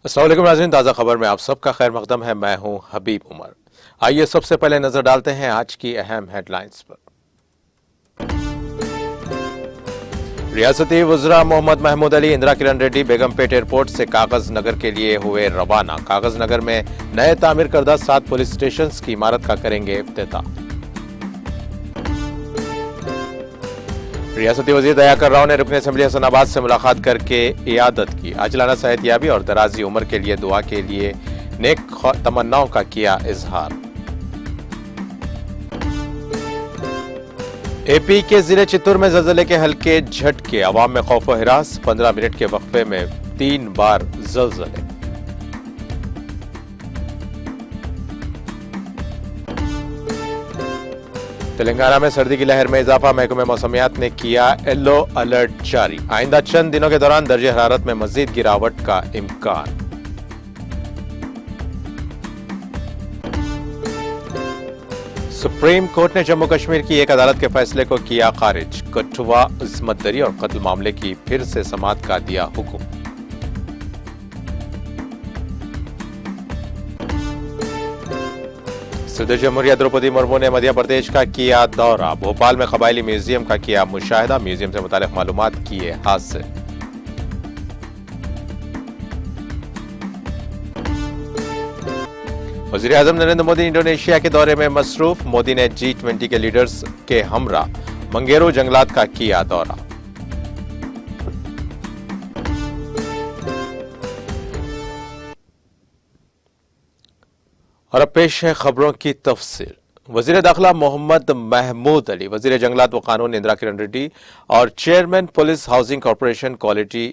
अस्सलाम वालेकुम नाज़रीन, ताज़ा खबर में आप सबका खैर मकदम है। मैं हूं हबीब उमर। आइए सबसे पहले नजर डालते हैं आज की अहम हेडलाइंस पर। रियासती वज़रा मोहम्मद महमूद अली इंदिरा किरण रेड्डी बेगमपेट एयरपोर्ट से कागज नगर के लिए हुए रवाना। कागज नगर में नए तामीर करदा 7 पुलिस स्टेशन की इमारत का करेंगे इफ्तिताह। रियासती वजीर दयाकर राव ने रुकन असेंबली हसनाबाद से मुलाकात करके इयादत की। आजलाना सेहतयाबी और दराजी उम्र के लिए दुआ के लिए नेक तमन्नाओं का किया इजहार। एपी के जिले चित्तूर में ज़लज़ले के हल्के झटके, अवाम में खौफ व हिरास। 15 मिनट के वक्फे में 3 बार ज़लज़ले। तेलंगाना में सर्दी की लहर में इजाफा, महकमे मौसमियात ने किया येलो अलर्ट जारी। आइंदा चंद दिनों के दौरान दर्जे हरारत में मजीद गिरावट का इम्कान। सुप्रीम कोर्ट ने जम्मू कश्मीर की एक अदालत के फैसले को किया खारिज। कठुआ इस्मत दरी और कत्ल मामले की फिर से समाअत का दिया हुक्म। सदर जमहूरिया द्रौपदी मुर्मू ने मध्य प्रदेश का किया दौरा। भोपाल में कबायली म्यूजियम का किया मुशाहिदा, म्यूजियम से मुताल्लिक मालूमात किए हासिल। वज़ीर आज़म नरेंद्र मोदी इंडोनेशिया के दौरे में मसरूफ। मोदी ने G20 के लीडर्स के हमरा मंगेरो जंगलात का किया दौरा। और अब पेश है खबरों की तफसील। वजीर दाखिला मोहम्मद महमूद अली, वजीर जंगलात व कानून इंदिरा किरण रेड्डी और chairman police housing corporation quality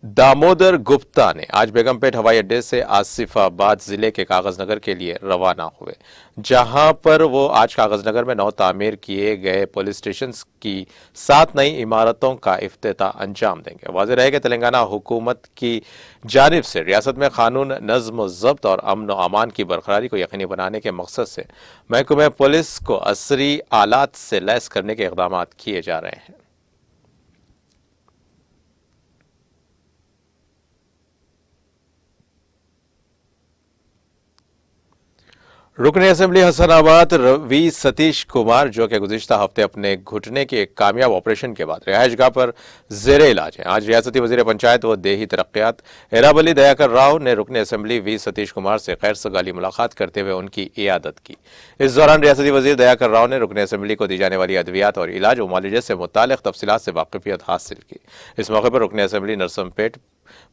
Damodar Gupta ने आज बेगमपेट हवाई अड्डे से आसिफाबाद जिले के कागजनगर के लिए रवाना हुए, जहां पर वो आज कागजनगर में नौ तामीर किए गए पुलिस स्टेशन की 7 नई इमारतों का इफ्तिताह अंजाम देंगे। वाज़ेह रहे कि तेलंगाना हुकूमत की जानिब से रियासत में कानून, नज़्म ज़ब्त और अमन व अमान की बरकरारी को यकीनी बनाने के मकसद से महकमे पुलिस को असरी आलात से लैस करने के इक़दाम किए जा रहे हैं। रुकन असेंबली हसनाबाद वी सतीश कुमार, जो कि गुज़िश्ता हफ्ते अपने घुटने के एक कामयाब ऑपरेशन के बाद रिहायशगाह पर जेरे इलाज हैं, आज रियासती वज़ीर पंचायत व देही तरक्यात एराबली दयाकर राव ने रुकन असेंबली वी सतीश कुमार से खैर सगाली मुलाकात करते हुए उनकी इयादत की। इस दौरान रियासती वज़ीर दयाकर राव ने रुकन असेंबली को दी जाने वाली अद्वियात और इलाज व मुआलजे से मुताल्लिक़ तफसीलात से वाकिफियत हासिल की। इस मौके पर रुकन असेंबली नरसमपेट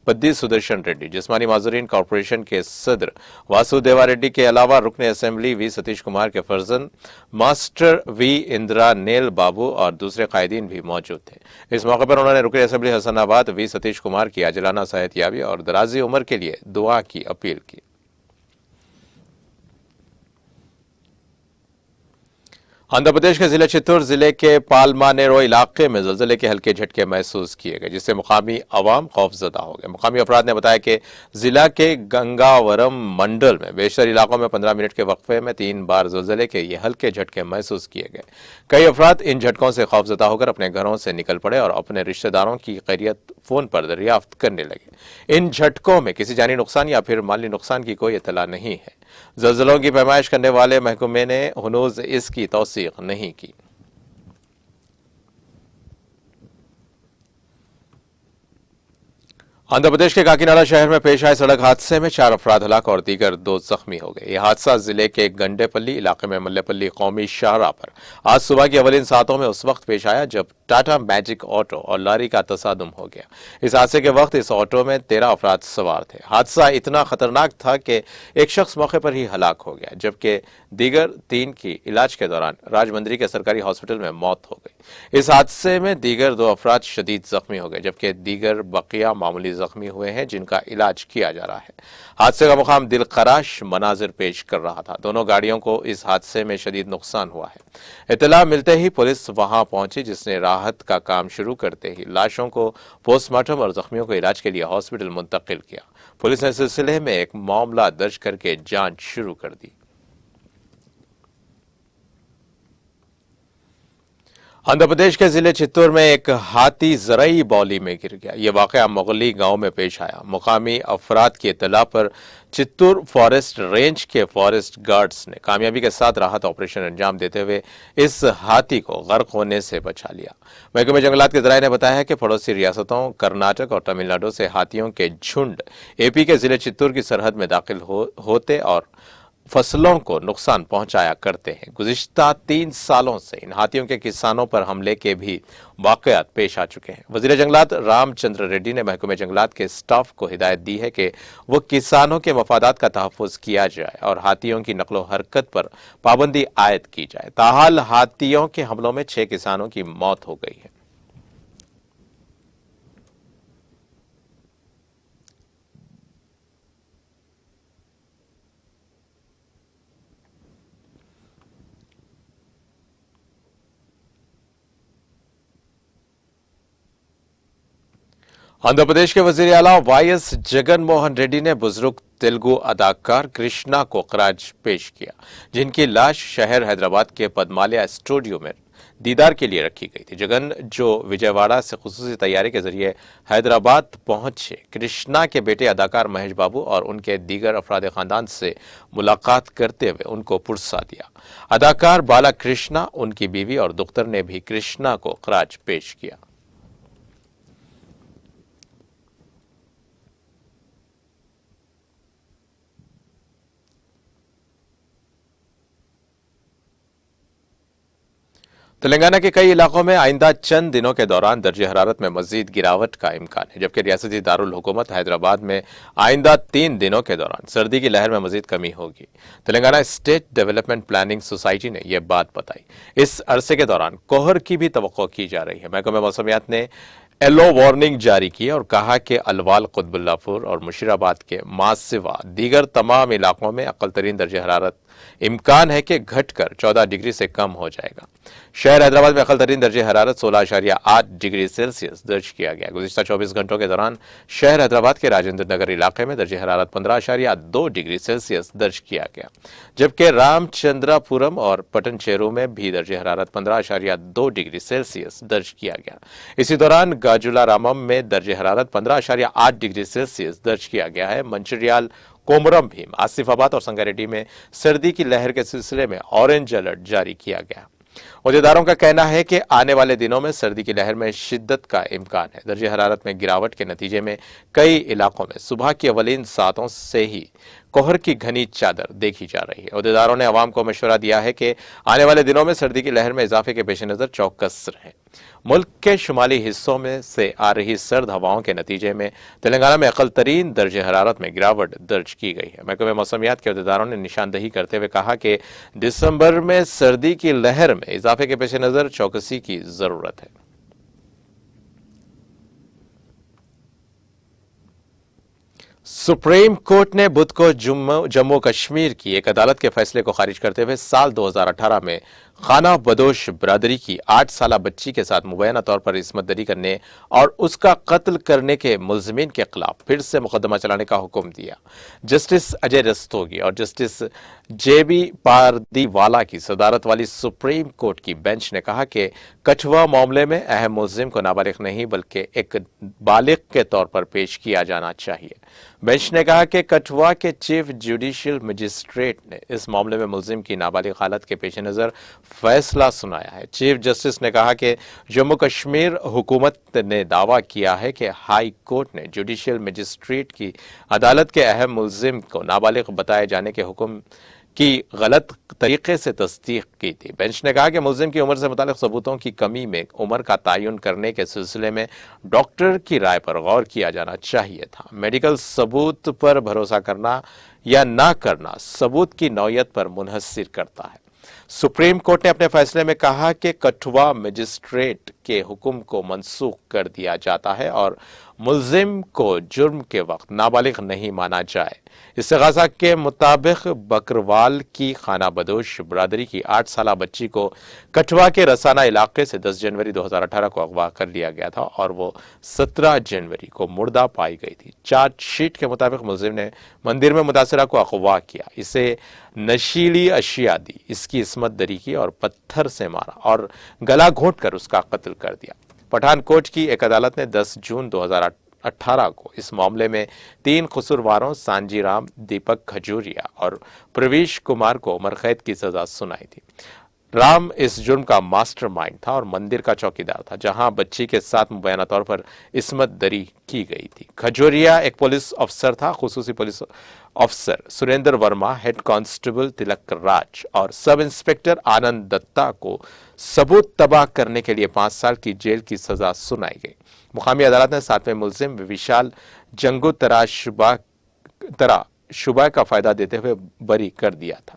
पद्दी सुदर्शन रेड्डी, जिस्मानी माजूरीन कॉरपोरेशन के सदर वासुदेवा रेड्डी के अलावा रुकन असेंबली वी सतीश कुमार के फर्जंद मास्टर वी इंदिरा नेल बाबू और दूसरे कायदीन भी मौजूद थे। इस मौके पर उन्होंने रुकन असेंबली हसनाबाद वी सतीश कुमार की आजलाना सेहतयाबी और दराजी उम्र के लिए दुआ की अपील की। आंध्र प्रदेश के जिले चित्तूर जिले के पालमानेरो इलाके में ज़लज़ले के हल्के झटके महसूस किए गए, जिससे मुकामी अवाम खौफजदा हो गए। मुकामी अफराद ने बताया कि जिला के गंगावरम मंडल में बेशतर इलाकों में 15 मिनट के वक्फे में 3 बार ज़लज़ले के ये हल्के झटके महसूस किए गए। कई अफराद इन झटकों से खौफजदा होकर अपने घरों से निकल पड़े और अपने रिश्तेदारों की खैरियत फोन पर दरियाफ्त करने लगे। इन झटकों में किसी जानी नुकसान या फिर माली नुकसान की कोई इत्तला नहीं है। ज़लज़लों की पैमाइश करने वाले महकमे ने हुनूज इसकी तौसीक नहीं की। आंध्र प्रदेश के काकीनाडा शहर में पेश आए सड़क हादसे में 4 अफराद हलाक और दीगर 2 जख्मी हो गए। यह हादसा जिले के गंडेपल्ली इलाके में मल्लेपल्ली कौमी शाहराह पर आज सुबह की अवलिन सातों में उस वक्त पेश आया जब टाटा मैजिक ऑटो और लॉरी का तसादुम हो गया। इस हादसे के वक्त इस ऑटो में 13 अफराद सवार थे। हादसा इतना खतरनाक था कि एक शख्स मौके पर ही हलाक हो गया, जबकि दीगर 3 की इलाज के दौरान राजमंदरी के सरकारी हॉस्पिटल में मौत हो गई। इस हादसे में दीगर 2 अफराद शदीद जख्मी हो गए, जबकि दीगर बकिया मामूली जख्मी हुए हैं, जिनका इलाज किया जा रहा है। हादसे का मुकाम दिलखराश मनाजिर पेश कर रहा था। दोनों गाड़ियों को इस हादसे में शदीद नुकसान हुआ है। इत्तला मिलते ही पुलिस वहां पहुंची, जिसने राहत का काम शुरू करते ही लाशों को पोस्टमार्टम और जख्मियों को इलाज के लिए हॉस्पिटल मुंतकिल किया। पुलिस ने इस सिलसिले में एक मामला दर्ज करके जांच शुरू कर दी। आंध्र प्रदेश के जिले चित्तूर में एक हाथी जरई बौली में गिर गया। ये वाकया मोगली गांव में पेश आया। मुकामी अफराद की इत्तला पर चित्तूर फॉरेस्ट रेंज के फॉरेस्ट गार्ड्स ने कामयाबी के साथ राहत ऑपरेशन अंजाम देते हुए इस हाथी को गर्क होने से बचा लिया। महकमे जंगलात के जराये ने बताया है कि पड़ोसी रियासतों कर्नाटक और तमिलनाडु से हाथियों के झुंड एपी के जिले चित्तूर की सरहद में दाखिल होते और फसलों को नुकसान पहुंचाया करते हैं। गुज़िश्ता 3 सालों से इन हाथियों के किसानों पर हमले के भी वाकयात पेश आ चुके हैं। वजीर जंगलात रामचंद्र रेड्डी ने महकमे जंगलात के स्टाफ को हिदायत दी है कि वो किसानों के मफादात का तहफ़्फ़ुज़ किया जाए और हाथियों की नकलो हरकत पर पाबंदी आयद की जाए। ताहाल हाथियों के हमलों में 6 किसानों की मौत हो गई है। आंध्र प्रदेश के वजीर आला वाईएस जगन मोहन रेड्डी ने बुजुर्ग तेलुगु अदाकार कृष्णा को खराज पेश किया, जिनकी लाश शहर हैदराबाद के पद्मालया स्टूडियो में दीदार के लिए रखी गई थी। जगन, जो विजयवाड़ा से खुसूसी तैयारी के जरिए हैदराबाद पहुंचे, कृष्णा के बेटे अदाकार महेश बाबू और उनके दीगर अफराद खानदान से मुलाकात करते हुए उनको पुरसा दिया। अदाकार बाला कृष्णा, उनकी बीवी और दुख्तर ने भी कृष्णा को खराज पेश किया। तेलंगाना के कई इलाकों में आइंदा चंद दिनों के दौरान दर्जे हरारत में मजीद गिरावट का इम्कान है, जबकि रियासती दारुल हुकूमत हैदराबाद में आइंदा 3 दिनों के दौरान सर्दी की लहर में मजीद कमी होगी। Telangana state development planning society ने यह बात बताई। इस अरसे के दौरान कोहर की भी तवक्को की जा रही है। महकमे मौसमियात ने येलो वार्निंग जारी की और कहा कि अलवाल, कुतुबुल्लापुर और मुशीराबाद के मासिवा दीगर तमाम इलाकों में अक्लतरीन दर्जे हरारत इम्कान है कि घटकर 14 डिग्री से कम हो जाएगा। शहर हैदराबाद में अक्लतरीन दर्जे हरारत 16.8 डिग्री सेल्सियस दर्ज किया गया। गुज़िश्ता 24 घंटों के दौरान शहर हैदराबाद के राजेंद्र नगर इलाके में दर्जे हरारत 15.2 डिग्री सेल्सियस दर्ज किया गया, जबकि रामचंद्रापुरम और पटनचेरू में भी दर्जे हरारत 15.2 डिग्री सेल्सियस दर्ज किया गया। इसी दौरान गाजुला रामम में दर्जे हरारत 15.8 डिग्री सेल्सियस दर्ज किया गया है। मंचिरियाल, कोमरम भीम, आसिफाबाद और संगारेड्डी में सर्दी की लहर के सिलसिले में ऑरेंज अलर्ट जारी किया गया। उहदेदारों का कहना है कि आने वाले दिनों में सर्दी की लहर में शिद्दत का इम्कान है। दर्जे हरारत में गिरावट के नतीजे में कई इलाकों में सुबह की अवलीन सातों से ही कोहर की घनी चादर देखी जा रही है। उहदेदारों ने अवाम को मशवरा दिया है कि आने वाले दिनों में सर्दी की लहर में इजाफे के पेश नजर चौकस रहें। मुल्क के शुमाली हिस्सों में से आ रही सर्द हवाओं के नतीजे में तेलंगाना में अकलतरीन दर्जे हरारत में गिरावट दर्ज की गई है। महकमे मौसमियात के उहदेदारों ने निशानदही करते हुए कहा कि दिसंबर में सर्दी की लहर में इजाफे के पेश नजर चौकसी की जरूरत है। सुप्रीम कोर्ट ने बुध को जम्मू कश्मीर की एक अदालत के फैसले को खारिज करते हुए साल 2018 में खाना बदोश बरादरी की 8 साला बच्ची के साथ मुबैना तौर पर इस्मत दरी करने और उसका कत्ल करने के मुलजमीन के खिलाफ फिर से मुकदमा चलाने का हुक्म दिया। जस्टिस अजय रस्तोगी और जस्टिस जेबी पारदीवाला की सदारत वाली सुप्रीम कोर्ट की बेंच ने कहा कि कठुआ मामले में अहम मुलजिम को नाबालिग नहीं बल्कि एक बालिग के तौर पर पेश किया जाना चाहिए। बेंच ने कहा कि कठुआ के चीफ जुडिशियल मजिस्ट्रेट ने इस मामले में मुलजिम की नाबालिग हालत के पेश नजर फैसला सुनाया है। चीफ जस्टिस ने कहा कि जम्मू कश्मीर हुकूमत ने दावा किया है कि हाई कोर्ट ने जुडिशियल मजिस्ट्रेट की अदालत के अहम मुलजिम को नाबालिग बताए जाने के हुक्म की गलत तरीके से तस्दीक की थी। बेंच ने कहा कि मुलजिम की उम्र से मुतालिक सबूतों की कमी में उम्र का तयन करने के सिलसिले में डॉक्टर की राय पर गौर किया जाना चाहिए था। मेडिकल सबूत पर भरोसा करना या ना करना सबूत की नौयत पर मुनहसिर करता है। सुप्रीम कोर्ट ने अपने फैसले में कहा कि कठुआ मजिस्ट्रेट के हुक्म को मनसूख कर दिया जाता है और मुल्जिम को जुर्म के वक्त नाबालिग नहीं माना जाए। इस्तिगासा के मुताबिक बकरवाल की खाना बदोश बरादरी की 8 साला बच्ची को कठवा के रसाना इलाके से 10 जनवरी 2018 को अगवा कर लिया गया था और वो 17 जनवरी को मुर्दा पाई गई थी। चार्जशीट के मुताबिक मुल्जिम ने मंदिर में मुतासिरा को अगवा किया, इसे नशीली अशिया दी, इसकी इस्मत दरी की और पत्थर से मारा और गला घोंट कर उसका कत्ल कर दिया। पठानकोट की एक अदालत ने 10 जून 2018 को इस मामले में 3 कसूरवारों सांजीराम, दीपक खजूरिया और प्रवीश कुमार को उम्र कैद की सजा सुनाई थी। राम इस जुर्म का मास्टरमाइंड था और मंदिर का चौकीदार था, जहां बच्ची के साथ मुबैना तौर पर इस्मत दरी की गई थी। खजूरिया एक पुलिस अफसर था। खुसूसी पुलिस अफसर सुरेंद्र वर्मा, हेड कांस्टेबल तिलक राज और सब इंस्पेक्टर आनंद दत्ता को सबूत तबाह करने के लिए 5 साल की जेल की सजा सुनाई गई। मुकामी अदालत ने 7वें मुल्जिम विशाल जंगू शुबा का फायदा देते हुए बरी कर दिया था।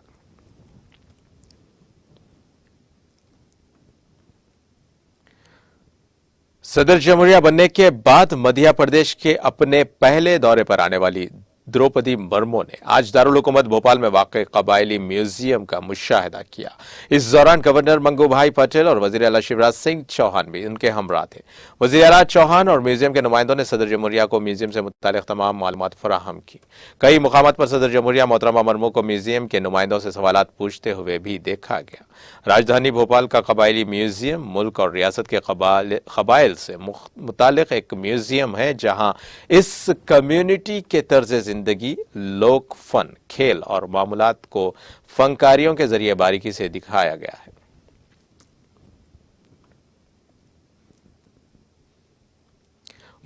सदर जमहूरिया बनने के बाद मध्य प्रदेश के अपने पहले दौरे पर आने वाली द्रौपदी मुर्मू ने आज दारुल हुकूमत भोपाल में वाक़ कबायली म्यूजियम का मुशाहिदा किया। इस दौरान गवर्नर मंगू भाई पटेल और वज़ीर आला शिवराज सिंह चौहान भी उनके हमरा थे। वज़ीर आला चौहान और म्यूजियम के नुमाइंदों ने सदर जमहूरिया को म्यूजियम से मुताल्लिक़ तमाम मालूमात फराहम की। कई मुकामात पर सदर जमहूरिया मोहतरमा मुर्मू को म्यूजियम के नुमाइंदों से सवालात पूछते हुए भी देखा गया। राजधानी भोपाल का कबायली म्यूजियम मुल्क और रियासत के कबाइल से मुताल्लिक़ एक म्यूजियम है, जहां इस कम्युनिटी के तर्ज जिंदगी, लोक फन, खेल और मामूलात को फनकारियों के जरिए बारीकी से दिखाया गया है।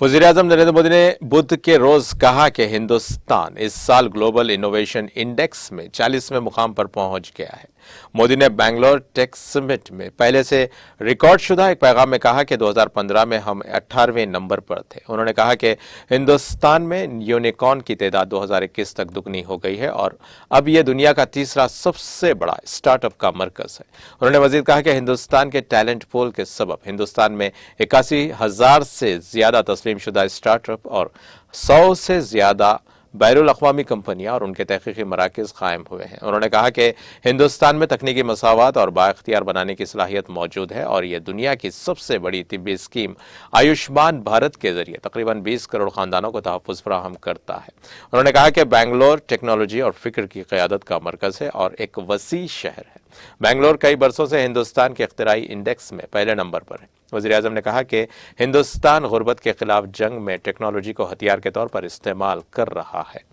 वज़ीर-ए-आज़म नरेंद्र मोदी ने बुध के रोज कहा कि हिंदुस्तान इस साल ग्लोबल इनोवेशन इंडेक्स में 40वें मुकाम पर पहुंच गया है। मोदी ने बैंगलोर टेक समिट में पहले से रिकॉर्ड शुदा एक पैगाम में कहा कि 2015 में हम 18वें नंबर पर थे। उन्होंने कहा कि हिंदुस्तान में यूनिकॉर्न की तादाद 2021 तक दुगनी हो गई है और अब यह दुनिया का तीसरा सबसे बड़ा स्टार्टअप का मरकज है। उन्होंने मजीद कहा कि हिंदुस्तान के टैलेंट पूल के सबब हिंदुस्तान में 81,000 से ज्यादा तस्लीम शुदा स्टार्टअप और 100 से ज्यादा बैरुल अक़वामी कंपनियां और उनके तहकीकी मराकज़ कायम हुए हैं। उन्होंने कहा कि हिंदुस्तान में तकनीकी मसावत और बाइख्तियार बनाने की सलाहियत मौजूद है और यह दुनिया की सबसे बड़ी तिब्बी स्कीम आयुष्मान भारत के जरिए तकरीबन 20 करोड़ खानदानों को तहफ़्फ़ुज़ फराहम करता है। उन्होंने कहा कि बैंगलोर टेक्नोलॉजी और फिक्र की क़यादत का मरकज़ है और एक वसी शहर है। बैंगलोर कई बरसों से हिंदुस्तान के इख्तिराई इंडेक्स में पहले नंबर पर है। वज़ीर-ए-आज़म ने कहा कि हिंदुस्तान गुर्बत के खिलाफ जंग में टेक्नोलॉजी को हथियार के तौर पर इस्तेमाल कर रहा है।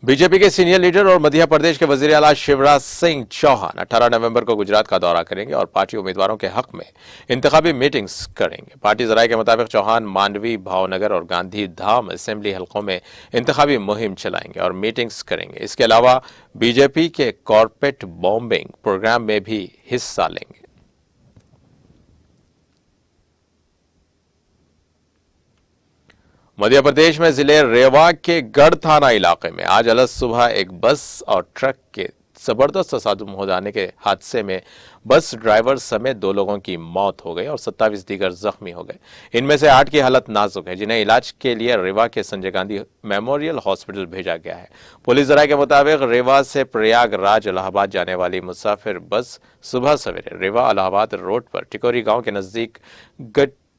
बीजेपी के सीनियर लीडर और मध्य प्रदेश के वज़ीर आला शिवराज सिंह चौहान 18 नवंबर को गुजरात का दौरा करेंगे और पार्टी उम्मीदवारों के हक में इंतखाबी मीटिंग्स करेंगे। पार्टी जराये के मुताबिक चौहान मांडवी, भावनगर और गांधी धाम असेंबली हलकों में इंतखाबी मुहिम चलाएंगे और मीटिंग्स करेंगे। इसके अलावा बीजेपी के कॉर्पोरेट बॉम्बिंग प्रोग्राम में भी हिस्सा लेंगे। मध्य प्रदेश में जिले रेवा के गढ़ थाना इलाके में आज अलग सुबह एक बस और ट्रक के जबरदस्त तसादुम हो जाने के हादसे में बस ड्राइवर समेत 2 लोगों की मौत हो गई और 27 दीगर जख्मी हो गए। इनमें से 8 की हालत नाजुक है, जिन्हें इलाज के लिए रेवा के संजय गांधी मेमोरियल हॉस्पिटल भेजा गया है। पुलिस जराये के मुताबिक रेवा से प्रयागराज इलाहाबाद जाने वाली मुसाफिर बस सुबह सवेरे रेवा इलाहाबाद रोड पर टिकोरी गांव के नजदीक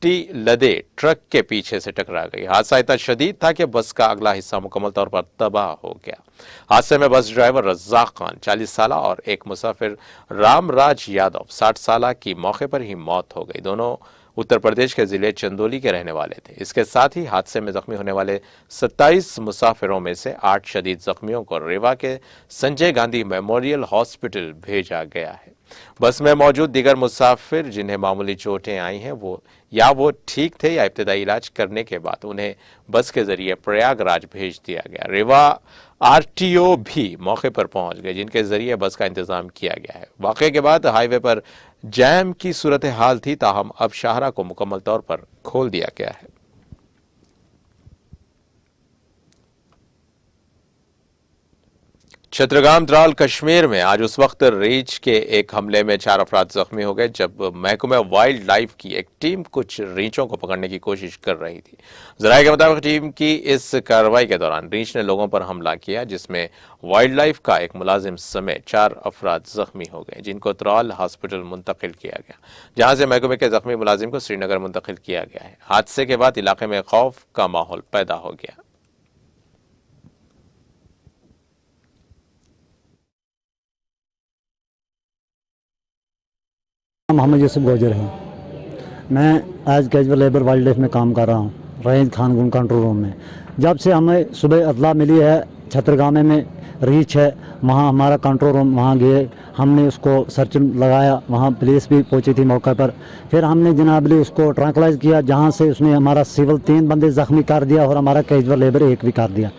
लदे ट्रक के पीछे से टकरा गई। हादसा इतना शदीद था कि बस का अगला हिस्सा मुकम्मल तौर पर तबाह हो गया। हादसे में बस ड्राइवर रज्जाक खान 40 साल और एक मुसाफिर रामराज यादव 60 साल की मौके पर ही मौत हो गई। दोनों उत्तर प्रदेश के जिले चंदौली के रहने वाले थे। इसके साथ ही हादसे में जख्मी होने वाले 27 मुसाफिरों में से 8 शदीद जख्मियों को रेवा के संजय गांधी मेमोरियल हॉस्पिटल भेजा गया है। बस में मौजूद दीगर मुसाफिर जिन्हें मामूली चोटें आई हैं वो ठीक थे या इब्तदाई इलाज करने के बाद उन्हें बस के जरिए प्रयागराज भेज दिया गया। रेवा आरटीओ भी मौके पर पहुंच गए, जिनके जरिए बस का इंतजाम किया गया है। वाकये के बाद हाईवे पर जैम की सूरत हाल थी, ताहम अब शाहरा को मुकम्मल तौर पर खोल दिया गया है। चट्टग्राम त्राल कश्मीर में आज उस वक्त रीछ के एक हमले में 4 अफराद जख्मी हो गए जब महकमे वाइल्ड लाइफ की एक टीम कुछ रीछों को पकड़ने की कोशिश कर रही थी। जराये के मुताबिक टीम की इस कार्रवाई के दौरान रीछ ने लोगों पर हमला किया जिसमें वाइल्ड लाइफ का एक मुलाजिम समेत 4 अफराद जख्मी हो गए जिनको त्राल हॉस्पिटल मुंतकिल किया गया, जहां से महकमे के जख्मी मुलाजिम को श्रीनगर मुंतकिल किया गया है। हादसे के बाद इलाके में खौफ का माहौल पैदा हो गया। मोहम्मद यूसुफ गोजर है। मैं as casual labour wild life में काम कर रहा हूँ, रहीज खानगुन कंट्रोल रूम में। जब से हमें सुबह अतला मिली है छत्रगाम में रीच है, वहाँ हमारा कंट्रोल रूम, वहाँ गए, हमने उसको सर्च लगाया, वहाँ पुलिस भी पहुँची थी मौके पर। फिर हमने जनाबली उसको ट्रैंकुलाइज किया, जहाँ से उसने हमारा सिविल 3 बंदे ज़ख्मी कर दिया और हमारा कैजुअल लेबर 1 भी कर दिया।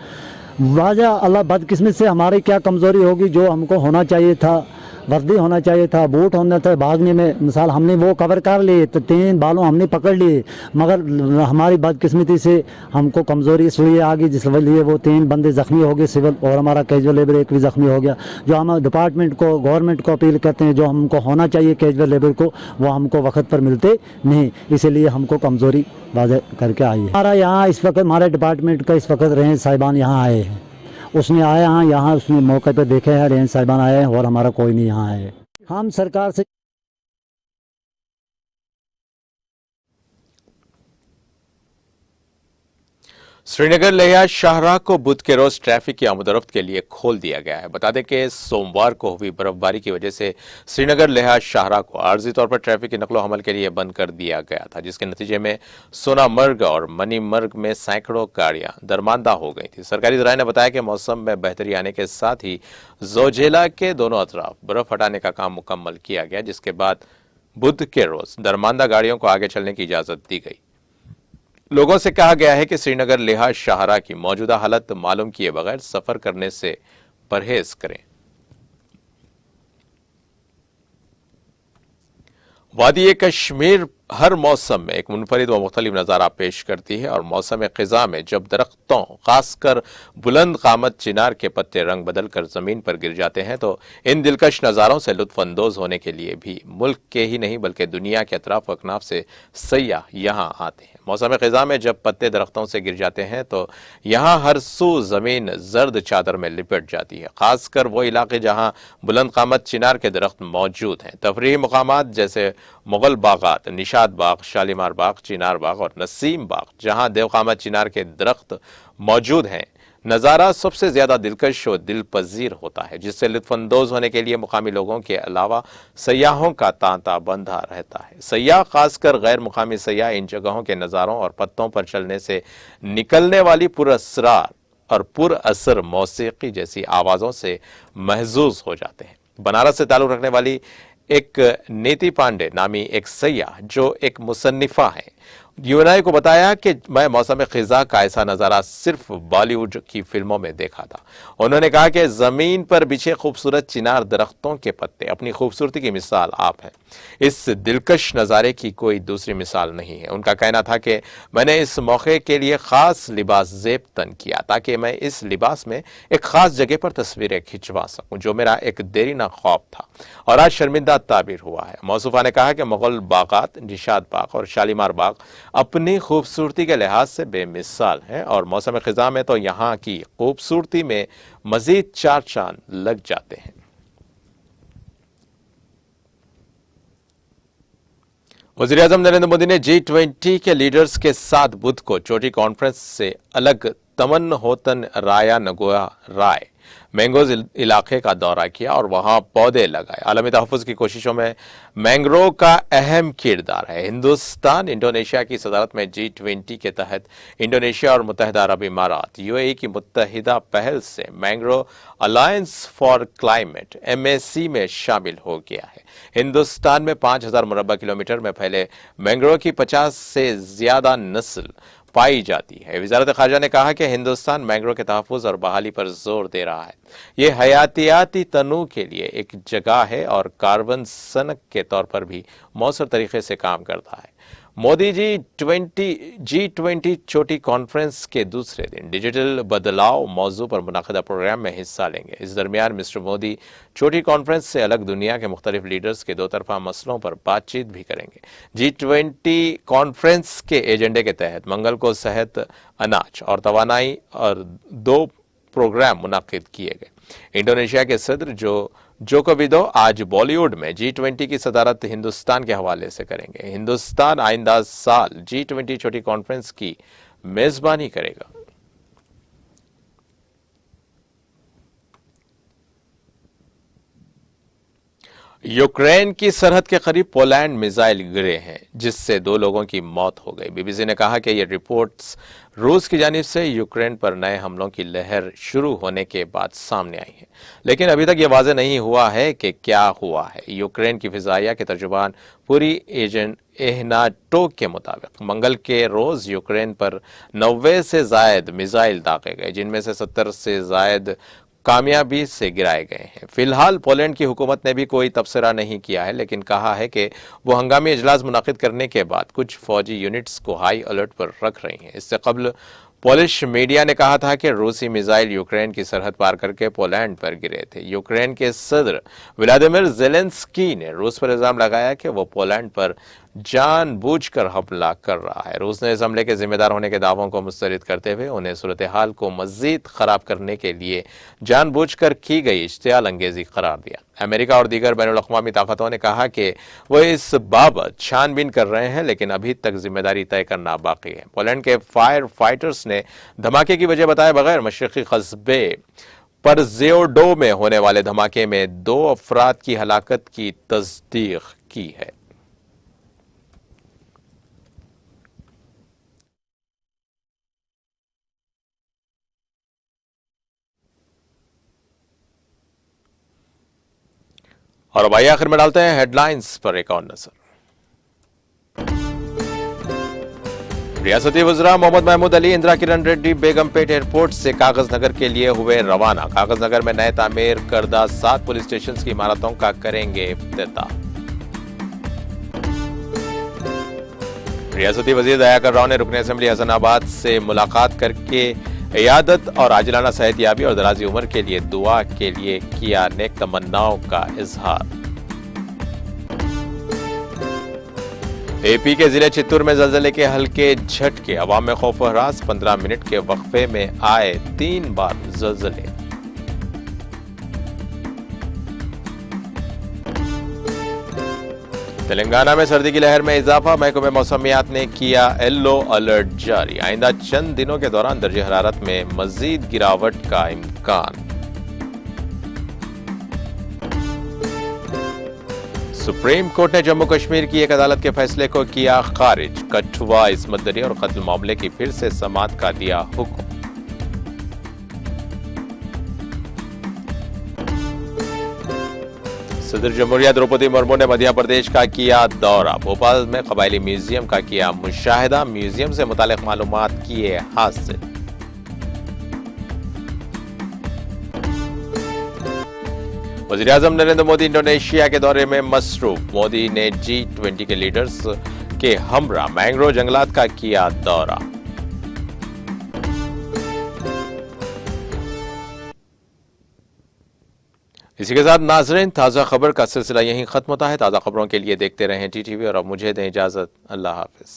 वाजा अल्लाह बदकिस्मत से हमारी क्या कमज़ोरी होगी, जो हमको होना चाहिए था, वर्दी होना चाहिए था, बूट होना था भागने में, मिसाल हमने वो कवर कर लिए तो 3 बालों हमने पकड़ लिए, मगर हमारी बदकिस्मती से हमको कमज़ोरी इसलिए आ गई जिसलिए वो 3 बंदे ज़ख्मी हो गए सिविल, और हमारा कैजुअल लेबर 1 भी ज़ख्मी हो गया। जो हम डिपार्टमेंट को, गवर्नमेंट को अपील करते हैं, जो हमको होना चाहिए कैजुअल लेबर को, वो हमको वक्त पर मिलते नहीं, इसलिए हमको कमज़ोरी वाज़े करके आई है। हमारा यहाँ इस वक्त हमारे डिपार्टमेंट का इस वक्त रेंज साहिबान यहाँ आए हैं, उसने आया यहाँ उसने मौके पे देखे हैं, रेंज साहिबान आए हैं और हमारा कोई नहीं यहाँ है। हम सरकार से श्रीनगर लेह शाहराह को बुध के रोज ट्रैफिक की आमदोरफ्त के लिए खोल दिया गया है। बता दें कि सोमवार को हुई बर्फबारी की वजह से श्रीनगर लेह शाहराह को आर्जी तौर पर ट्रैफिक की नकलो हमल के लिए बंद कर दिया गया था, जिसके नतीजे में सोनामर्ग और मनीमर्ग में सैकड़ों गाड़ियां दरमांदा हो गई थी। सरकारी जराये ने बताया कि मौसम में बेहतरी आने के साथ ही जोजिला के दोनों अतराफ बर्फ हटाने का काम मुकम्मल किया गया, जिसके बाद बुध के रोज दरमांदा गाड़ियों को आगे चलने की इजाजत दी गई। लोगों से कहा गया है कि श्रीनगर लेह शाहराह की मौजूदा हालत मालूम किए बगैर सफर करने से परहेज करें। वादी कश्मीर हर मौसम में एक मुनफरिद व मुख्तलिफ नज़ारा पेश करती है और मौसम ख़िज़ा में जब दरख्तों खासकर बुलंद कामत चिनार के पत्ते रंग बदल कर ज़मीन पर गिर जाते हैं तो इन दिलकश नज़ारों से लुत्फ़ अंदोज़ होने के लिए भी मुल्क के ही नहीं बल्कि दुनिया के अतराफ अकनाफ से सयाह यहाँ आते हैं। मौसम ख़िज़ा में जब पत्ते दरख्तों से गिर जाते हैं तो यहाँ हर सू ज़मीन जर्द चादर में लिपट जाती है, खासकर वो इलाके जहाँ बुलंद कामत चिनार के दरख्त मौजूद हैं। तफरीही मकामात जैसे मुगल बागात, निशात बाग, शालीमार बाग, चिनार बाग और नसीम बाग, जहां देवकामत चिनार के दरख्त मौजूद हैं, नज़ारा सबसे ज्यादा दिलकश और दिलपजीर होता है, जिससे लुत्फानंदोज होने के लिए मुकामी लोगों के अलावा सयाहों का तांता बंधा रहता है। सयाह, खासकर गैर मुकामी सयाह, इन जगहों के नज़ारों और पत्तों पर चलने से निकलने वाली पुरअसरार और पुरअसर मौसीकी जैसी आवाज़ों से महजूज हो जाते हैं। बनारस से ताल्लुक़ रखने वाली एक नीति पांडे नामी एक सयाह जो एक मुसन्निफा है, यूएनआई को बताया कि मैं मौसम ख़िज़ा का ऐसा नज़ारा सिर्फ बॉलीवुड की फिल्मों में देखा था। उन्होंने कहा कि ज़मीन पर बिछे खूबसूरत चिनार दरख्तों के पत्ते अपनी खूबसूरती की मिसाल आप हैं। इस दिलकश नज़ारे की कोई दूसरी मिसाल नहीं है। उनका कहना था कि मैंने इस मौके के लिए ख़ास लिबास ज़ेब तन किया ताकि मैं इस लिबास में एक ख़ास जगह पर तस्वीरें खिंचवा सकूं, जो मेरा एक देरीना ख्वाब था और आज शर्मिंदा ताबीर हुआ है। मौसूफा ने कहा कि मुगल बागात, निशात बाग और शालीमार बाग अपनी खूबसूरती के लिहाज से बेमिसाल हैं और मौसम ख़िज़ा में तो यहाँ की खूबसूरती में मजीद 4 चांद लग जाते हैं। वज़ीर-ए-आज़म नरेंद्र मोदी ने G20 के लीडर्स के साथ बुध को चोटी कॉन्फ्रेंस से अलग तमन होतन राया नगोया राय मैंगोज इलाके का दौरा किया और वहां पौधे लगाए। आलमी तहफ़्फ़ुज़ की कोशिशों में मैंग्रोव का अहम किरदार है। हिंदुस्तान इंडोनेशिया की सदारत में G20 के तहत इंडोनेशिया और मुत्तहिदा अरब इमारात UAE की मुत्तहिदा पहल से mangrove alliance for climate MAC में शामिल हो गया है। हिंदुस्तान में 5000 मुरब्बा किलोमीटर में फैले मैंग्रोव की 50 से ज्यादा नस्ल पाई जाती है। वज़ारत ख़ारजा ने कहा कि हिंदुस्तान मैंग्रोव के तहफ़्फ़ुज़ और बहाली पर जोर दे रहा है। ये हयातियाती तनू के लिए एक जगह है और कार्बन सनक के तौर पर भी मौसर तरीके से काम करता है। मोदी G20 चोटी कॉन्फ्रेंस के दूसरे दिन डिजिटल बदलाव मौजू पर मुनाकिदा प्रोग्राम में हिस्सा लेंगे। इस दरमियान मिस्टर मोदी चोटी कॉन्फ्रेंस से अलग दुनिया के मुख्तलिफ लीडर्स के दो तरफा मसलों पर बातचीत भी करेंगे। G20 कॉन्फ्रेंस के एजेंडे के तहत मंगल को सेहत, अनाज और तवानाई और 2 प्रोग्राम मुनाकिद किए गए। इंडोनेशिया के सदर जोको विदो आज बॉलीवुड में G20 की सदारत हिंदुस्तान के हवाले से करेंगे। हिंदुस्तान आइंदा साल G20 छोटी कॉन्फ्रेंस की मेजबानी करेगा। यूक्रेन की सरहद के करीब पोलैंड मिसाइल गिरे हैं, जिससे 2 लोगों की मौत हो गई। बीबीसी ने कहा कि ये रिपोर्ट्स रूस की जानिब से यूक्रेन पर नए हमलों की लहर शुरू होने के बाद सामने आई है, लेकिन अभी तक ये वाज़ेह नहीं हुआ है कि क्या हुआ है। यूक्रेन की फिजाइया के तर्जुमान पूरी एजेंट एहनाटो के मुताबिक मंगल के रोज यूक्रेन पर 90 से जायद मिसाइल दागे गए, जिनमें से 70 से जायद कामयाबी से गिराए गए हैं। फिलहाल पोलैंड की हुकूमत ने भी कोई तबसरा नहीं किया है, लेकिन कहा है कि वो हंगामी इजलास मुनाकिद करने के बाद कुछ फौजी यूनिट्स को हाई अलर्ट पर रख रही हैं। इससे कबल पोलिश मीडिया ने कहा था कि रूसी मिसाइल यूक्रेन की सरहद पार करके पोलैंड पर गिरे थे। यूक्रेन के सदर व्लादिमीर ज़ेलेंस्की ने रूस पर इल्जाम लगाया कि वो पोलैंड पर जानबूझकर हमला कर रहा है। रूस ने इस हमले के जिम्मेदार होने के दावों को मुस्तरद करते हुए उन्हें सूरत हाल को मजीद खराब करने के लिए जानबूझकर की गई इश्तियाल अंगेजी करार दिया। अमेरिका और दीगर बैनुल अक़वामी ताकतों ने कहा कि वो इस बाबत छानबीन कर रहे हैं, लेकिन अभी तक जिम्मेदारी तय करना बाकी है। पोलैंड के फायर फाइटर्स ने धमाके की वजह बताए बगैर मशरक़ी कस्बे परजेओडो में होने वाले धमाके में 2 अफराद की हलाकत की तस्दीक की है। और अब आइए आखिर में डालते हैं हेडलाइंस पर एक और नजर। रियासती वज़रा मोहम्मद महमूद अली इंदिरा किरण रेड्डी बेगमपेट एयरपोर्ट से कागज नगर के लिए हुए रवाना। कागज नगर में नए तामीर करदा 7 पुलिस स्टेशन की इमारतों का करेंगे इफ्तिताह। रियासती वजीर दयाकर राव ने रुकन असेंबली हसनाबाद से मुलाकात करके इयादत और आजिलाना सेहतयाबी और दराजी उम्र के लिए दुआ के लिए किया नेक तमन्नाओं का इजहार। एपी के जिले चित्तूर में जलजले के हल्के झटके, अवाम में खौफ व हरास। 15 मिनट के वक्फे में आए 3 बार जलजले। तेलंगाना में सर्दी की लहर में इजाफा, महकमे मौसमियात ने किया येलो अलर्ट जारी। आइंदा चंद दिनों के दौरान दर्जे हरारत में मजीद गिरावट का इम्कान। सुप्रीम कोर्ट ने जम्मू कश्मीर की एक अदालत के फैसले को किया खारिज। कठुआ इस्मत दरी और कत्ल मामले की फिर से समाअत का दिया हुक्म। सदर जमहूरिया द्रौपदी मुर्मू ने मध्य प्रदेश का किया दौरा। भोपाल में कबायली म्यूजियम का किया मुशाहिदा, म्यूजियम से मुतालिक मालूमात किए हासिल। वज़ीर आज़म नरेंद्र मोदी इंडोनेशिया के दौरे में मसरूफ। मोदी ने G20 के लीडर्स के हमरा मैंग्रोव जंगलात का किया दौरा। इसी के साथ नाज़रीन, ताज़ा खबर का सिलसिला यहीं खत्म होता है। ताज़ा खबरों के लिए देखते रहें TTV और अब मुझे दें इजाजत। अल्लाह हाफिज।